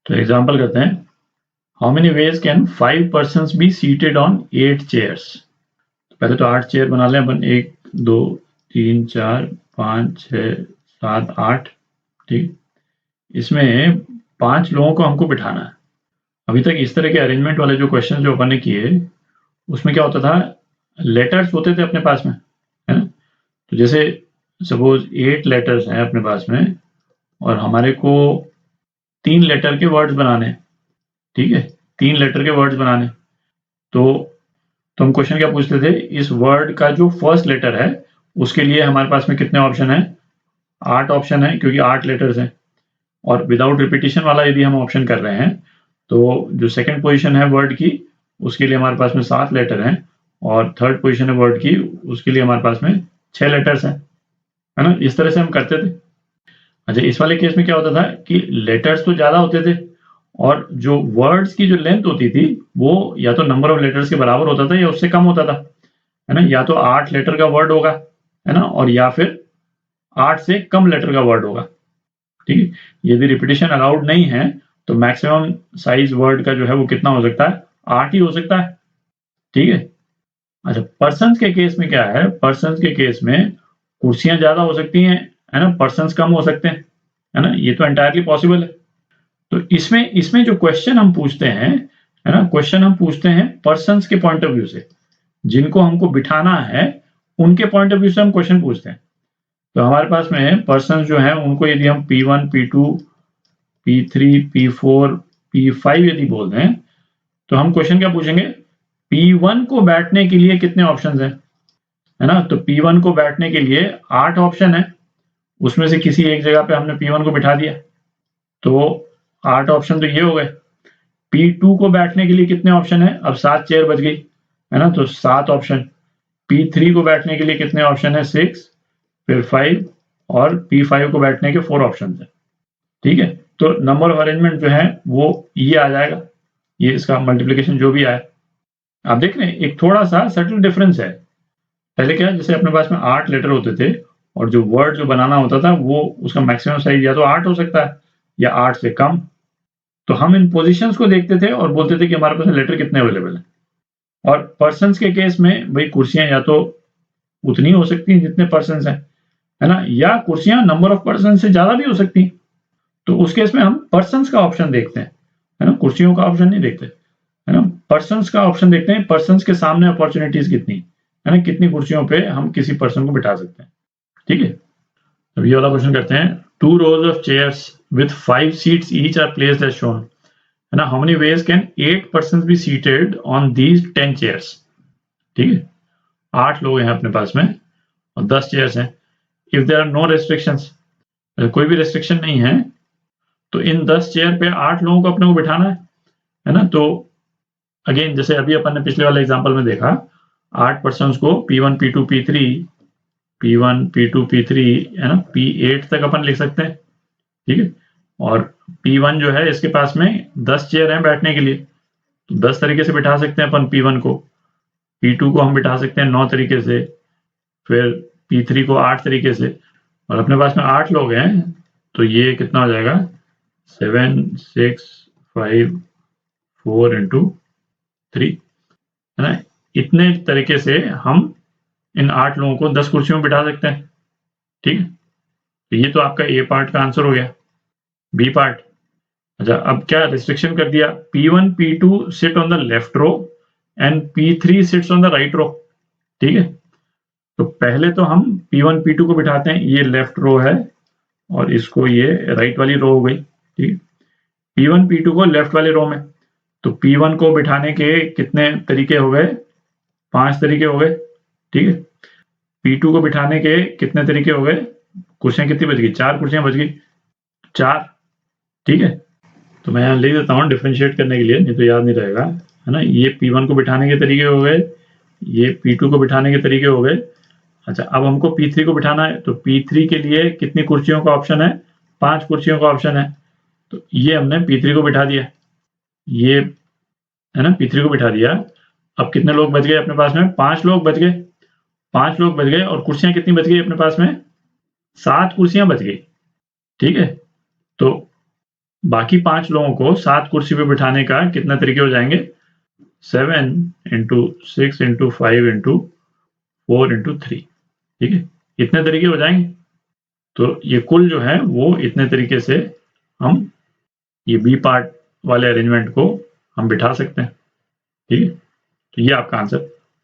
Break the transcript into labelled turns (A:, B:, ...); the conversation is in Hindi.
A: तो एग्जांपल करते हैं, how many ways can 5 persons be seated on 8 chairs. पहले तो 8 चेयर बना लें अपन, 1 2 3 4 5 6 7 8। ठीक, इसमें 5 लोगों को हमको बिठाना है। अभी तक इस तरह के अरेंजमेंट वाले जो क्वेश्चन जो अपन ने किए, उसमें क्या होता था, लेटर्स होते थे अपने पास में, है ना। तो जैसे सपोज 8 लेटर्स हैं अपने पास में और हमारे को 3 लेटर के वर्ड्स बनाने, ठीक है, 3 लेटर के वर्ड्स बनाने। तो हम क्वेश्चन क्या पूछते थे, इस वर्ड का जो फर्स्ट लेटर है उसके लिए हमारे पास में कितने ऑप्शन है, 8 ऑप्शन है, क्योंकि 8 लेटर्स हैं। और विदाउट रिपीटिशन वाला यदि हम ऑप्शन कर रहे हैं तो जो सेकंड पोजीशन है वर्ड की, उसके लिए हमारे पास में 7 लेटर हैं, और थर्ड पोजीशन है वर्ड की, उसके लिए हमारे पास में 6 लेटर्स हैं, है ना। इस तरह से हम करते थे। अच्छा, इस वाले केस में क्या होता था कि लेटर्स तो ज्यादा होते थे और जो वर्ड्स की जो लेंथ होती थी वो या तो नंबर ऑफ लेटर्स के बराबर होता था या उससे कम होता था, है ना। या तो 8 लेटर का वर्ड होगा, है ना, और या फिर 8 से कम लेटर का वर्ड होगा। ठीक है, यदि रिपीटिशन अलाउड नहीं है तो मैक्सिमम साइज वर्ड का जो है वो कितना हो सकता है, 8 ही हो सकता है। ठीक है। अच्छा, पर्सन्स के केस में क्या है, पर्सन्स के केस में कुर्सियां ज्यादा हो सकती हैं, है ना, पर्सन्स कम हो सकते हैं, है ना, ये तो एंटायरली पॉसिबल है। तो इसमें जो क्वेश्चन हम पूछते हैं, है ना, क्वेश्चन हम पूछते हैं पर्सन्स के पॉइंट ऑफ व्यू से, जिनको हमको बिठाना है उनके पॉइंट ऑफ व्यू से हम क्वेश्चन पूछते हैं। तो हमारे पास में पर्सन जो है उनको यदि हम P1 P2 P3 P4 P5 यदि बोल दें तो हम क्वेश्चन क्या पूछेंगे, P1 को बैठने के लिए कितने ऑप्शंस हैं, है ना। तो P1 को बैठने के लिए 8 ऑप्शन है, उसमें से किसी एक जगह पे हमने P1 को बिठा दिया, तो 8 ऑप्शन तो ये हो गए। P2 को बैठने के लिए कितने ऑप्शन है, अब 7 चेयर बच गई, है ना, तो 7 ऑप्शन। P3 को बैठने के लिए कितने ऑप्शन है, 6, फिर 5, और P5 को बैठने के 4 ऑप्शन है। ठीक है, तो नंबर ऑफ अरेंजमेंट जो है वो ये आ जाएगा, ये इसका मल्टीप्लिकेशन जो भी आए। आप देख रहे हैं एक थोड़ा सा सटल डिफरेंस है। पहले क्या है, जैसे अपने पास में 8 लेटर होते थे और जो वर्ड जो बनाना होता था वो उसका मैक्सिमम साइज या तो 8 हो सकता है या 8 से कम। तो हम इन पोजीशंस को देखते थे और बोलते थे कि हमारे पास लेटर कितने अवेलेबल हैं। और पर्सन्स के केस में भाई कुर्सियां या तो उतनी हो सकती हैं जितने पर्सन्स हैं, है ना, या कुर्सियां नंबर ऑफ पर्सन से ज्यादा भी हो सकती हैं। तो उस केस में हम पर्सन्स का ऑप्शन देखते हैं, है ना, कुर्सियों का ऑप्शन नहीं देखते, है ना, पर्सन्स का ऑप्शन देखते हैं। पर्सन्स के सामने अपॉर्चुनिटीज कितनी, है ना, कितनी कुर्सियों पे हम किसी पर्सन को बिठा सकते हैं। ठीक है, अब ये वाला क्वेश्चन करते हैं, 2 rows of chairs with 5 seats each are placed as shown, है ना, how many ways can 8 persons be seated on these 10 chairs। ठीक है, 8 लोग हैं अपने पास में और 10 चेयर्स हैं। If there are no restrictions, कोई भी रेस्ट्रिक्शन नहीं है, तो इन 10 चेयर पे 8 लोगों को अपने को बिठाना है ना। तो अगेन जैसे अभी अपन ने पिछले वाले एग्जांपल में देखा, 8 पर्सन्स को P1 P2 P3 P1 P2 P3, है ना, P8 तक अपन लिख सकते हैं। ठीक है, और P1 जो है इसके पास में 10 चेयर हैं बैठने के लिए, तो 10 तरीके से बिठा सकते हैं अपन P1 को। P2 को हम बिठा सकते हैं 9 तरीके से, फिर P3 को 8 तरीके से, और अपने पास में 8 लोग हैं, तो ये कितना हो जाएगा, 7 6 5 4 into 3, है ना। इतने तरीके से हम इन 8 लोगों को 10 कुर्सियों में बिठा सकते हैं। ठीक है, तो ये तो आपका ए पार्ट का आंसर हो गया। बी पार्ट, अच्छा अब क्या रिस्ट्रिक्शन कर दिया, P1 P2 sit on the left row and P3 sits on the right row. ठीक है, तो पहले तो हम P1 P2 को बिठाते हैं, ये लेफ्ट रो है और इसको ये राइट वाली रो हो गई। ठीक है, P1 P2 को लेफ्ट वाले रो में, तो P1 को बिठाने के कितने तरीके हो गए, 5 तरीके हो गए। ठीक है, P2 को बिठाने के कितने तरीके हो गए, कुर्सियां कितनी बच गई, 4 कुर्सियां बच गई, 4। ठीक है, तो मैं यहाँ लिख देता हूँ डिफ्रेंशिएट करने के लिए, नहीं तो याद नहीं रहेगा, है ना। ये P1 को बिठाने के तरीके हो गए, ये P2 को बिठाने के तरीके हो गए। अच्छा, अब हमको P3 को बिठाना है, तो P3 के लिए कितनी कुर्सियों का ऑप्शन है, 5 कुर्सियों का ऑप्शन है, तो ये हमने P3 को बिठा दिया, ये, है ना, P3 को बिठा दिया। अब कितने लोग बच गए अपने पास में, 5 लोग बच गए, 5 लोग बच गए, और कुर्सियां कितनी बच गई अपने पास में, 7 कुर्सियां बच गई। ठीक है, तो बाकी 5 लोगों को 7 कुर्सी पे बिठाने का कितने तरीके हो जाएंगे? 7 इंटू 6 इंटू 5 इंटू 4 इंटू 3। ठीक है, इतने तरीके हो जाएंगे। तो ये कुल जो है वो इतने तरीके से हम ये बी पार्ट वाले अरेंजमेंट को हम बिठा सकते हैं। ठीक है, तो ये आपका आंसर